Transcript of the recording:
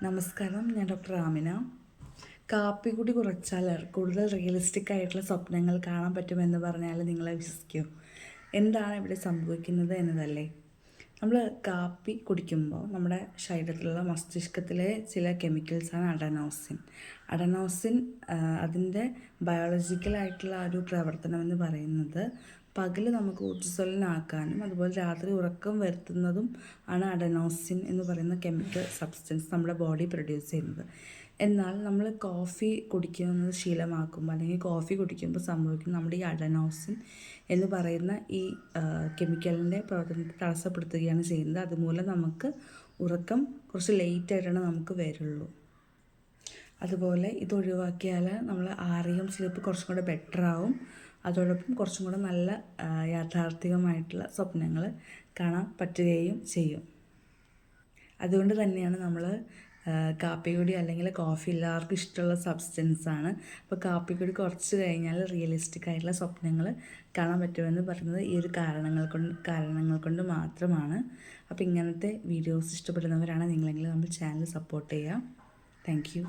നമസ്കാരം, ഞാൻ ഡോക്ടർ ആമിന. കാപ്പി കൂടി കുറച്ചാൽ കൂടുതൽ റിയലിസ്റ്റിക് ആയിട്ടുള്ള സ്വപ്നങ്ങൾ കാണാൻ പറ്റുമെന്ന് പറഞ്ഞാൽ നിങ്ങളെ വിശ്വസിക്കൂ? എന്താണ് ഇവിടെ സംഭവിക്കുന്നത് എന്നതല്ലേ. നമ്മൾ കാപ്പി കുടിക്കുമ്പോൾ നമ്മുടെ ശരീരത്തിലുള്ള മസ്തിഷ്കത്തിലെ ചില കെമിക്കൽസാണ് അഡനോസിൻ. അതിൻ്റെ ബയോളജിക്കലായിട്ടുള്ള ഒരു പ്രവർത്തനം എന്ന് പറയുന്നത് പകൽ നമുക്ക് ഊർജ്ജസ്വലനാക്കാനും അതുപോലെ രാത്രി ഉറക്കം വരുത്തുന്നതും ആണ് അഡനോസിൻ എന്ന് പറയുന്ന കെമിക്കൽ സബ്സ്റ്റൻസ് നമ്മുടെ ബോഡി പ്രൊഡ്യൂസ് ചെയ്യുന്നത്. എന്നാൽ നമ്മൾ കോഫി കുടിക്കുന്നത് ശീലമാക്കുമ്പോൾ അല്ലെങ്കിൽ കോഫി കുടിക്കുമ്പോൾ സംഭവിക്കുന്ന നമ്മുടെ ഈ അഡനോസിൻ എന്ന് പറയുന്ന ഈ കെമിക്കലിൻ്റെ പ്രവർത്തനത്തെ തടസ്സപ്പെടുത്തുകയാണ് ചെയ്യുന്നത്. അതുമൂലം നമുക്ക് ഉറക്കം കുറച്ച് ലേറ്റായിട്ടാണ് നമുക്ക് വരുള്ളൂ. അതുപോലെ ഇത് ഒഴിവാക്കിയാൽ നമ്മൾ REM സ്ലീപ്പ് കുറച്ചും കൂടെ ബെറ്ററാവും. അതോടൊപ്പം കുറച്ചും കൂടെ നല്ല യാഥാർത്ഥികമായിട്ടുള്ള സ്വപ്നങ്ങൾ കാണാൻ പറ്റുകയും ചെയ്യും. അതുകൊണ്ട് തന്നെയാണ് നമ്മൾ കാപ്പിപ്പൊടി അല്ലെങ്കിൽ കോഫി എല്ലാവർക്കും ഇഷ്ടമുള്ള സബ്സ്റ്റൻസാണ്. അപ്പോൾ കാപ്പിപ്പൊടി കുറച്ച് കഴിഞ്ഞാൽ റിയലിസ്റ്റിക് ആയിട്ടുള്ള സ്വപ്നങ്ങൾ കാണാൻ പറ്റുമെന്ന് പറയുന്നത് ഈ ഒരു കാരണങ്ങൾ കൊണ്ട് മാത്രമാണ്. അപ്പോൾ ഇങ്ങനത്തെ വീഡിയോസ് ഇഷ്ടപ്പെടുന്നവരാണ് നിങ്ങളെങ്കിൽ നമ്മൾ ചാനൽ സപ്പോർട്ട് ചെയ്യുക. Thank you.